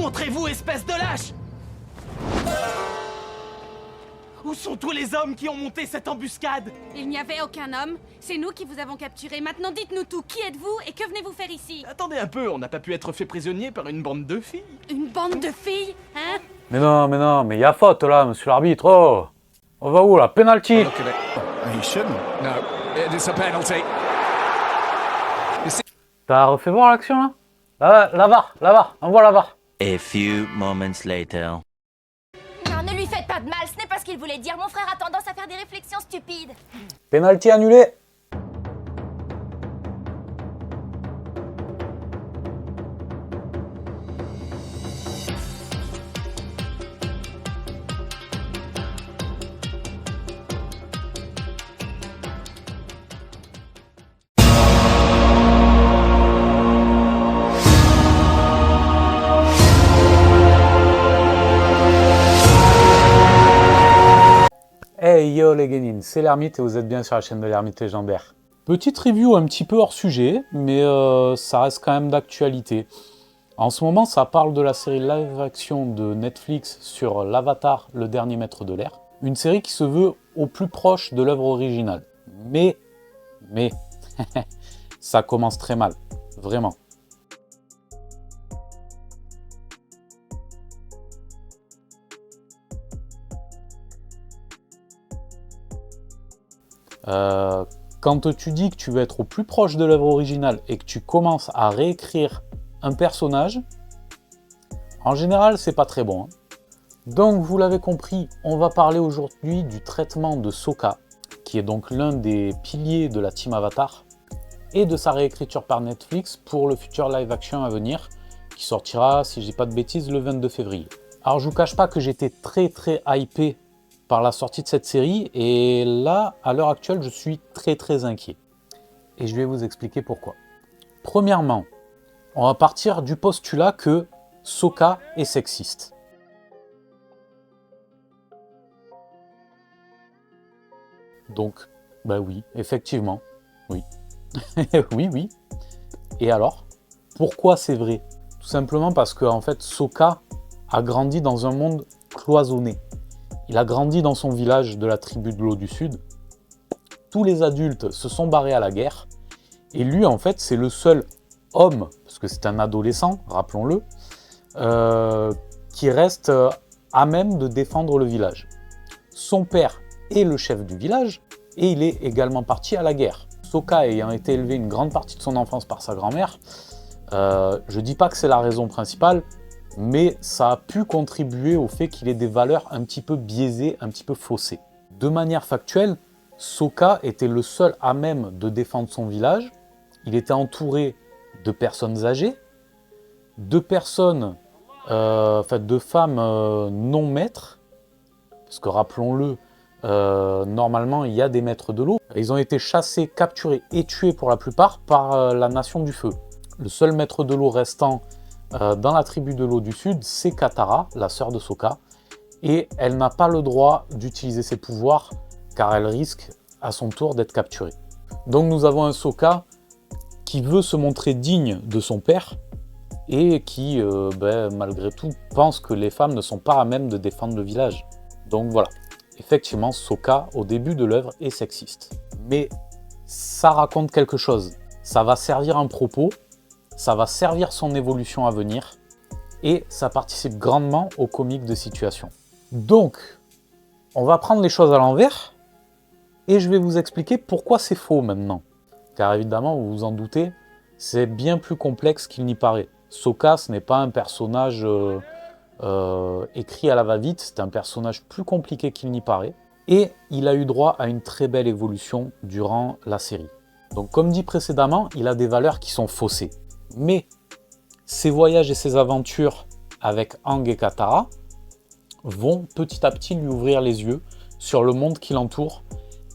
Montrez-vous, espèce de lâche! Où sont tous les hommes qui ont monté cette embuscade? Il n'y avait aucun homme. C'est nous qui vous avons capturé. Maintenant, dites-nous tout. Qui êtes-vous et que venez-vous faire ici? Attendez un peu, on n'a pas pu être fait prisonnier par une bande de filles. Une bande de filles? Hein? Mais non, mais il y a faute là, monsieur l'arbitre. Oh, on va où là? Penalty. Look at it. He shouldn't. No, it is a penalty. T'as refait voir l'action là? La VAR, envoie la VAR. A few moments later. Non, ne lui faites pas de mal, ce n'est pas ce qu'il voulait dire. Mon frère a tendance à faire des réflexions stupides. Penalty annulé. Hey yo les guenines, c'est l'Ermite et vous êtes bien sur la chaîne de l'Ermite légendaire. Petite review un petit peu hors sujet, mais ça reste quand même d'actualité. En ce moment, ça parle de la série live action de Netflix sur l'Avatar, le dernier maître de l'air. Une série qui se veut au plus proche de l'œuvre originale. Mais, ça commence très mal, vraiment. Quand tu dis que tu veux être au plus proche de l'œuvre originale et que tu commences à réécrire un personnage, en général, c'est pas très bon. Donc, vous l'avez compris, on va parler aujourd'hui du traitement de Sokka, qui est donc l'un des piliers de la team Avatar, et de sa réécriture par Netflix pour le futur live action à venir, qui sortira, si je dis pas de bêtises, le 22 février. Alors, je vous cache pas que j'étais très hypé par la sortie de cette série, et là, à l'heure actuelle, je suis très inquiet. Et je vais vous expliquer pourquoi. Premièrement, on va partir du postulat que Sokka est sexiste. Donc, bah oui, effectivement, oui. oui. Et alors, pourquoi c'est vrai? Tout simplement parce que, en fait, Sokka a grandi dans un monde cloisonné. Il a grandi dans son village de la tribu de l'eau du Sud. Tous les adultes se sont barrés à la guerre. Et lui, en fait, c'est le seul homme, parce que c'est un adolescent, rappelons-le, qui reste à même de défendre le village. Son père est le chef du village, et il est également parti à la guerre. Sokka ayant été élevé une grande partie de son enfance par sa grand-mère, je dis pas que c'est la raison principale, mais ça a pu contribuer au fait qu'il ait des valeurs un petit peu biaisées, un petit peu faussées. De manière factuelle, Sokka était le seul à même de défendre son village. Il était entouré de personnes âgées, de personnes, de femmes non maîtres, parce que rappelons-le, normalement il y a des maîtres de l'eau. Ils ont été chassés, capturés et tués pour la plupart par la Nation du Feu. Le seul maître de l'eau restant dans la tribu de l'eau du Sud, c'est Katara, la sœur de Sokka, et elle n'a pas le droit d'utiliser ses pouvoirs car elle risque à son tour d'être capturée. Donc nous avons un Sokka qui veut se montrer digne de son père et qui, malgré tout, pense que les femmes ne sont pas à même de défendre le village. Donc voilà, effectivement, Sokka, au début de l'œuvre, est sexiste. Mais ça raconte quelque chose, ça va servir un propos, ça va servir son évolution à venir et ça participe grandement au comique de situation. Donc, on va prendre les choses à l'envers et je vais vous expliquer pourquoi c'est faux maintenant. Car évidemment, vous vous en doutez, c'est bien plus complexe qu'il n'y paraît. Sokka, ce n'est pas un personnage écrit à la va-vite, c'est un personnage plus compliqué qu'il n'y paraît. Et il a eu droit à une très belle évolution durant la série. Donc comme dit précédemment, il a des valeurs qui sont faussées. Mais ses voyages et ses aventures avec Aang et Katara vont petit à petit lui ouvrir les yeux sur le monde qui l'entoure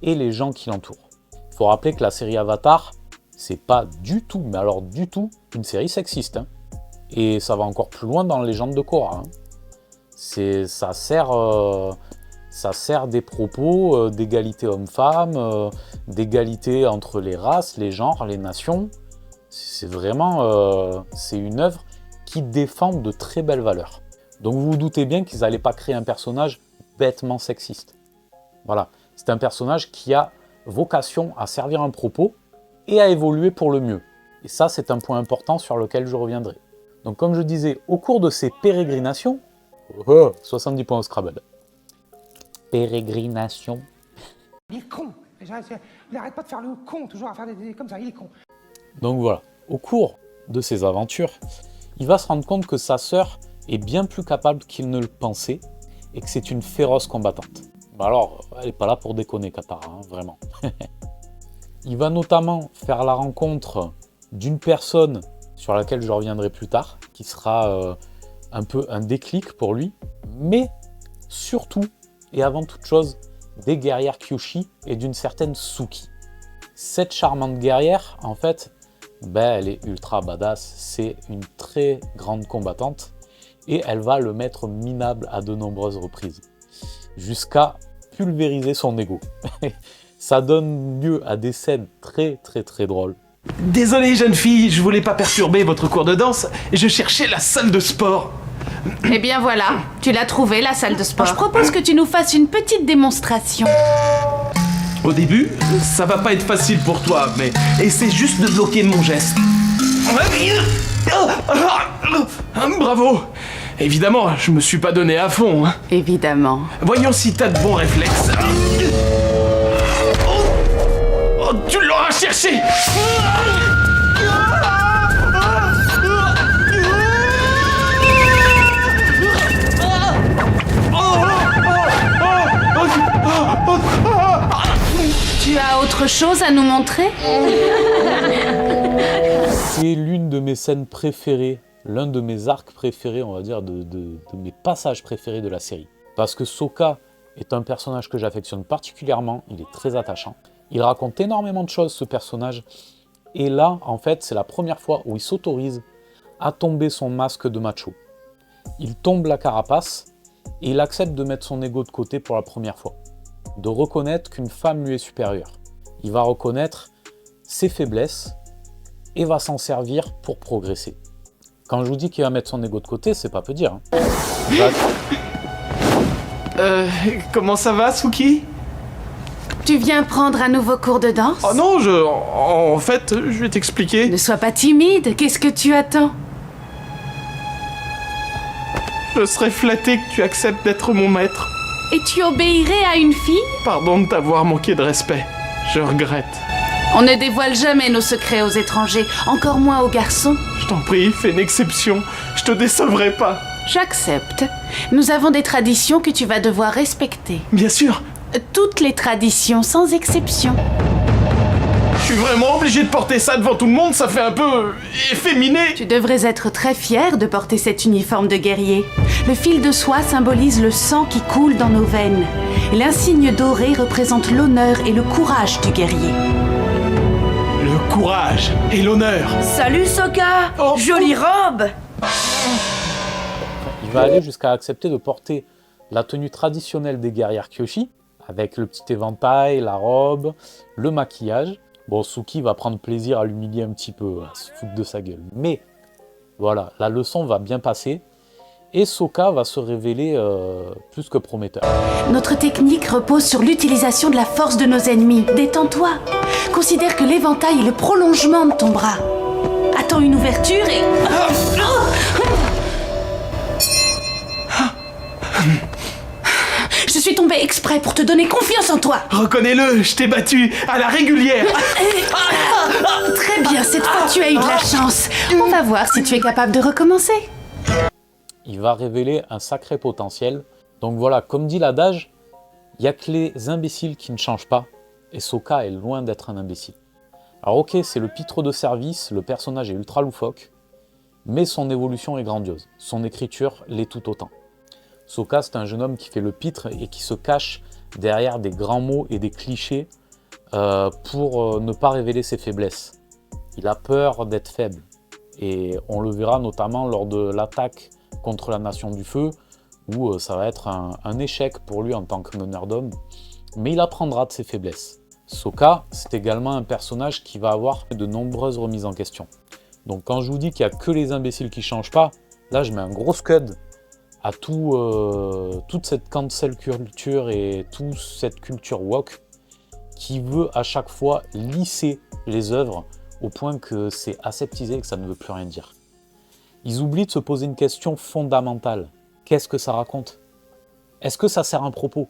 et les gens qui l'entourent. Il faut rappeler que la série Avatar, c'est pas du tout, mais alors du tout, une série sexiste. Et ça va encore plus loin dans la légende de Korra. Ça sert des propos d'égalité homme-femme, d'égalité entre les races, les genres, les nations. C'est vraiment c'est une œuvre qui défendent de très belles valeurs. Donc vous vous doutez bien qu'ils n'allaient pas créer un personnage bêtement sexiste. Voilà, c'est un personnage qui a vocation à servir un propos et à évoluer pour le mieux. Et ça, c'est un point important sur lequel je reviendrai. Donc comme je disais, au cours de ces pérégrinations, 70 points au Scrabble. Pérégrination. Il est con. Il arrête pas de faire le con, toujours à faire des comme ça, il est con. Donc voilà, au cours de ses aventures, il va se rendre compte que sa sœur est bien plus capable qu'il ne le pensait et que c'est une féroce combattante. Alors, elle n'est pas là pour déconner, Katara, hein, vraiment. Il va notamment faire la rencontre d'une personne sur laquelle je reviendrai plus tard, qui sera un peu un déclic pour lui, mais surtout, et avant toute chose, des guerrières Kyoshi et d'une certaine Suki. Cette charmante guerrière, en fait, elle est ultra badass, c'est une très grande combattante, et elle va le mettre minable à de nombreuses reprises, jusqu'à pulvériser son ego. Ça donne lieu à des scènes très drôles. Désolé, jeune fille, je voulais pas perturber votre cours de danse, je cherchais la salle de sport. Eh bien voilà, tu l'as trouvé, la salle de sport. Je propose que tu nous fasses une petite démonstration. Au début, ça va pas être facile pour toi, mais essaie juste de bloquer mon geste. Bravo! Évidemment, je me suis pas donné à fond. Hein. Évidemment. Voyons si t'as de bons réflexes. Oh, tu l'auras cherché! Tu as autre chose à nous montrer? C'est l'une de mes scènes préférées, l'un de mes arcs préférés, on va dire, de mes passages préférés de la série. Parce que Sokka est un personnage que j'affectionne particulièrement, il est très attachant. Il raconte énormément de choses, ce personnage. Et là, en fait, c'est la première fois où il s'autorise à tomber son masque de macho. Il tombe la carapace et il accepte de mettre son ego de côté pour la première fois. De reconnaître qu'une femme lui est supérieure. Il va reconnaître ses faiblesses et va s'en servir pour progresser. Quand je vous dis qu'il va mettre son ego de côté, c'est pas peu dire. Hein. Comment ça va, Suki? Tu viens prendre un nouveau cours de danse? Oh non, en fait, je vais t'expliquer. Ne sois pas timide, qu'est-ce que tu attends? Je serais flatté que tu acceptes d'être mon maître. Et tu obéirais à une fille? Pardon de t'avoir manqué de respect. Je regrette. On ne dévoile jamais nos secrets aux étrangers, encore moins aux garçons. Je t'en prie, fais une exception. Je te décevrai pas. J'accepte. Nous avons des traditions que tu vas devoir respecter. Bien sûr. Toutes les traditions, sans exception. Je suis vraiment obligé de porter ça devant tout le monde, ça fait un peu efféminé. Tu devrais être très fier de porter cet uniforme de guerrier. Le fil de soie symbolise le sang qui coule dans nos veines. L'insigne doré représente l'honneur et le courage du guerrier. Le courage et l'honneur. Salut Sokka! Oh. Jolie robe! Il va aller jusqu'à accepter de porter la tenue traditionnelle des guerrières Kyoshi, avec le petit éventail, la robe, le maquillage. Bon, Suki va prendre plaisir à l'humilier un petit peu, à se foutre de sa gueule. Mais, voilà, la leçon va bien passer, et Sokka va se révéler plus que prometteur. Notre technique repose sur l'utilisation de la force de nos ennemis. Détends-toi. Considère que l'éventail est le prolongement de ton bras. Attends une ouverture et... Je suis tombée exprès pour te donner confiance en toi. Reconnais-le, je t'ai battu à la régulière. Très bien, cette fois tu as eu de la chance. On va voir si tu es capable de recommencer. Il va révéler un sacré potentiel. Donc voilà, comme dit l'adage, il n'y a que les imbéciles qui ne changent pas. Et Sokka est loin d'être un imbécile. Alors ok, c'est le pitre de service, le personnage est ultra loufoque, mais son évolution est grandiose. Son écriture l'est tout autant. Sokka, c'est un jeune homme qui fait le pitre et qui se cache derrière des grands mots et des clichés pour ne pas révéler ses faiblesses. Il a peur d'être faible. Et on le verra notamment lors de l'attaque contre la Nation du Feu, où ça va être un échec pour lui en tant que meneur d'hommes. Mais il apprendra de ses faiblesses. Sokka, c'est également un personnage qui va avoir de nombreuses remises en question. Donc quand je vous dis qu'il n'y a que les imbéciles qui ne changent pas, là je mets un gros scud à toute cette cancel culture et toute cette culture woke qui veut à chaque fois lisser les œuvres au point que c'est aseptisé et que ça ne veut plus rien dire. Ils oublient de se poser une question fondamentale. Qu'est-ce que ça raconte? Est-ce que ça sert un propos?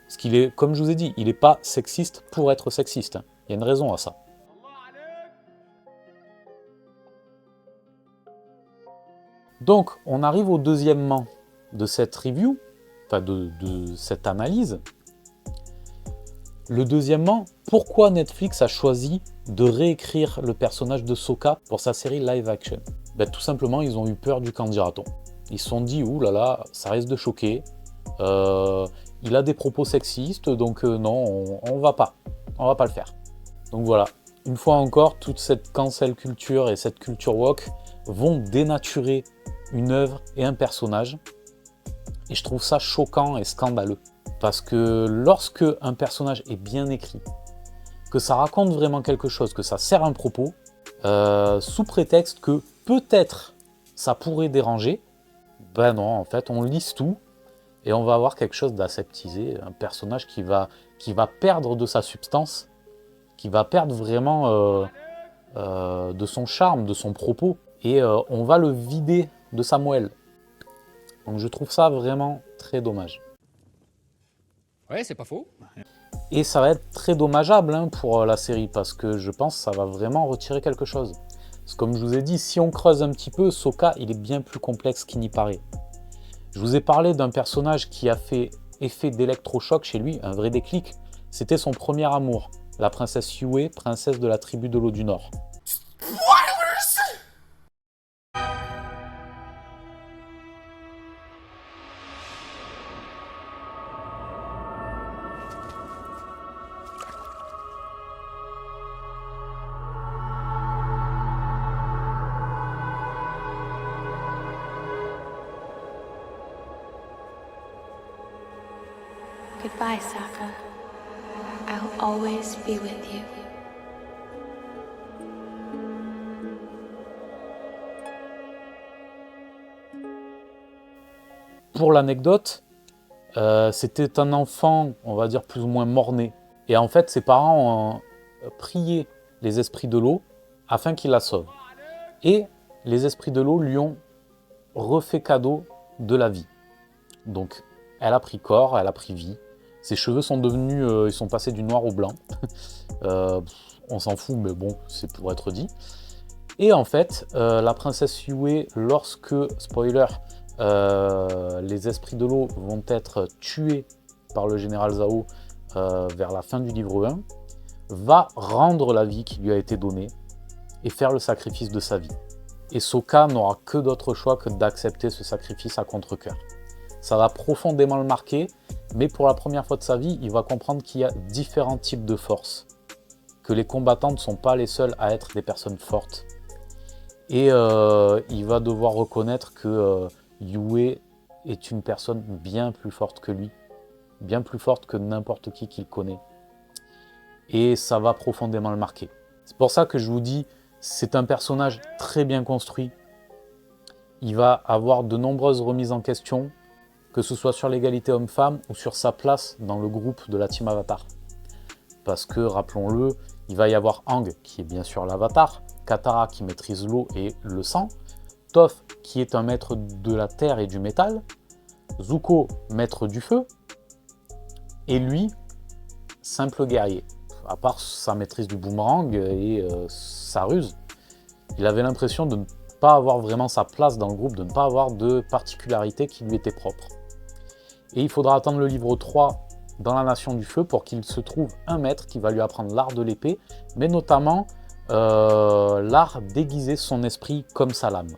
Parce qu'il est, comme je vous ai dit, il n'est pas sexiste pour être sexiste. Il y a une raison à ça. Donc, on arrive au deuxièmement de cette review, enfin de cette analyse. Le deuxièmement, pourquoi Netflix a choisi de réécrire le personnage de Sokka pour sa série live action? Ben, tout simplement, ils ont eu peur du qu'en dira-t-on. Ils se sont dit, ouh là là, ça risque de choquer. Il a des propos sexistes, donc non, on va pas le faire. Donc voilà, une fois encore, toute cette cancel culture et cette culture woke vont dénaturer une œuvre et un personnage. Et je trouve ça choquant et scandaleux. Parce que lorsque un personnage est bien écrit, que ça raconte vraiment quelque chose, que ça sert un propos, sous prétexte que peut-être ça pourrait déranger, ben non, en fait, on lisse tout et on va avoir quelque chose d'aseptisé, un personnage qui va perdre de sa substance, qui va perdre vraiment de son charme, de son propos, et on va le vider de sa moelle. Donc je trouve ça vraiment très dommage. Ouais, c'est pas faux. Et ça va être très dommageable hein, pour la série, parce que je pense que ça va vraiment retirer quelque chose. Parce que comme je vous ai dit, si on creuse un petit peu, Sokka, il est bien plus complexe qu'il n'y paraît. Je vous ai parlé d'un personnage qui a fait effet d'électrochoc chez lui, un vrai déclic. C'était son premier amour, la princesse Yue, princesse de la tribu de l'eau du Nord. Goodbye, Sokka. I'll always be with you. Pour l'anecdote, c'était un enfant, on va dire plus ou moins mort-né. Et en fait, ses parents ont prié les esprits de l'eau afin qu'ils la sauvent. Et les esprits de l'eau lui ont refait cadeau de la vie. Donc, elle a pris corps, elle a pris vie. Ses cheveux sont devenus, ils sont passés du noir au blanc. On s'en fout, mais bon, c'est pour être dit. Et en fait, la princesse Yue, lorsque, spoiler, les esprits de l'eau vont être tués par le général Zhao vers la fin du livre 1, va rendre la vie qui lui a été donnée et faire le sacrifice de sa vie. Et Sokka n'aura que d'autre choix que d'accepter ce sacrifice à contre-cœur. Ça va profondément le marquer, mais pour la première fois de sa vie, il va comprendre qu'il y a différents types de forces, que les combattants ne sont pas les seuls à être des personnes fortes. Et il va devoir reconnaître que Yue est une personne bien plus forte que lui, bien plus forte que n'importe qui qu'il connaît. Et ça va profondément le marquer. C'est pour ça que je vous dis, c'est un personnage très bien construit. Il va avoir de nombreuses remises en question, que ce soit sur l'égalité homme-femme ou sur sa place dans le groupe de la Team Avatar. Parce que, rappelons-le, il va y avoir Aang, qui est bien sûr l'Avatar, Katara qui maîtrise l'eau et le sang, Toph qui est un maître de la terre et du métal, Zuko, maître du feu, et lui, simple guerrier. À part sa maîtrise du boomerang et sa ruse, il avait l'impression de ne pas avoir vraiment sa place dans le groupe, de ne pas avoir de particularité qui lui était propre. Et il faudra attendre le livre 3 dans la Nation du Feu pour qu'il se trouve un maître qui va lui apprendre l'art de l'épée, mais notamment l'art d'aiguiser son esprit comme sa lame.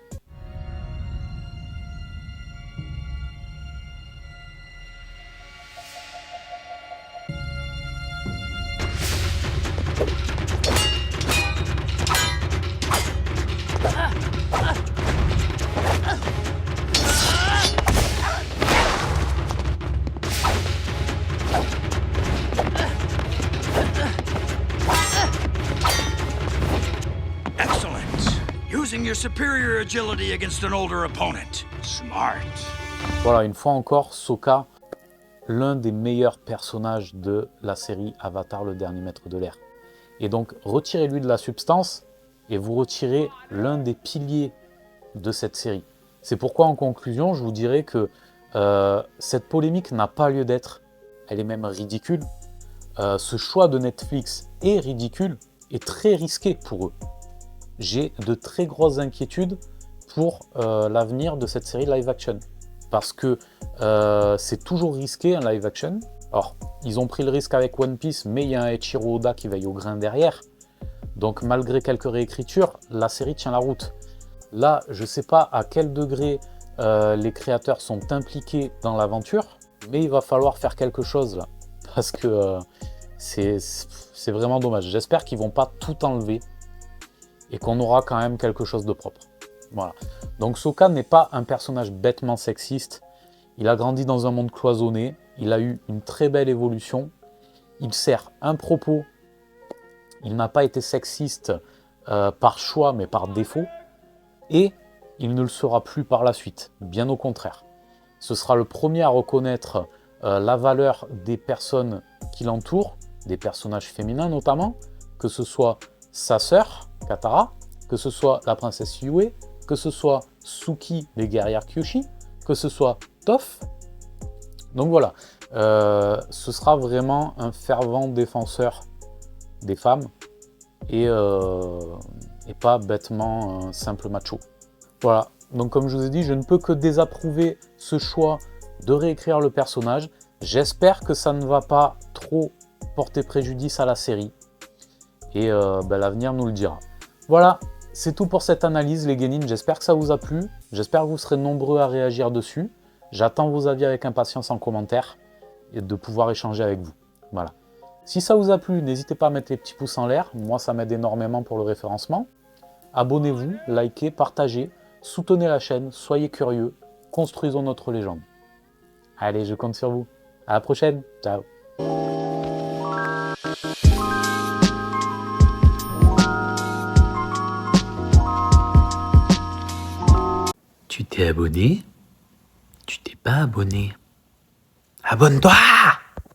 Excellent. superior agility against an older opponent. Smart. Voilà, une fois encore, Sokka, l'un des meilleurs personnages de la série Avatar, le dernier maître de l'air. Et donc, retirez-lui de la substance et vous retirez l'un des piliers de cette série. C'est pourquoi, en conclusion, je vous dirais que cette polémique n'a pas lieu d'être. Elle est même ridicule. Ce choix de Netflix est ridicule et très risqué pour eux. J'ai de très grosses inquiétudes pour l'avenir de cette série live action. Parce que c'est toujours risqué un live action. Alors, ils ont pris le risque avec One Piece, mais il y a un Eiichiro Oda qui veille au grain derrière. Donc malgré quelques réécritures, la série tient la route. Là, je ne sais pas à quel degré les créateurs sont impliqués dans l'aventure, mais il va falloir faire quelque chose là. Parce que c'est vraiment dommage. J'espère qu'ils ne vont pas tout enlever et qu'on aura quand même quelque chose de propre. Voilà. Donc Sokka n'est pas un personnage bêtement sexiste. Il a grandi dans un monde cloisonné. Il a eu une très belle évolution. Il sert un propos. Il n'a pas été sexiste par choix, mais par défaut. Et il ne le sera plus par la suite. Bien au contraire. Ce sera le premier à reconnaître la valeur des personnes qui l'entourent, des personnages féminins notamment, que ce soit sa sœur, Katara, que ce soit la princesse Yue, que ce soit Suki, les guerrières Kyoshi, que ce soit Toph. Donc voilà, ce sera vraiment un fervent défenseur des femmes et pas bêtement un simple macho. Voilà, donc comme je vous ai dit, je ne peux que désapprouver ce choix de réécrire le personnage. J'espère que ça ne va pas trop porter préjudice à la série et l'avenir nous le dira. Voilà, c'est tout pour cette analyse les Genin, j'espère que ça vous a plu, j'espère que vous serez nombreux à réagir dessus. J'attends vos avis avec impatience en commentaire et de pouvoir échanger avec vous. Voilà. Si ça vous a plu, n'hésitez pas à mettre les petits pouces en l'air, moi ça m'aide énormément pour le référencement. Abonnez-vous, likez, partagez, soutenez la chaîne, soyez curieux, construisons notre légende. Allez, je compte sur vous. À la prochaine, ciao. Tu t'es abonné? Tu t'es pas abonné? Abonne-toi!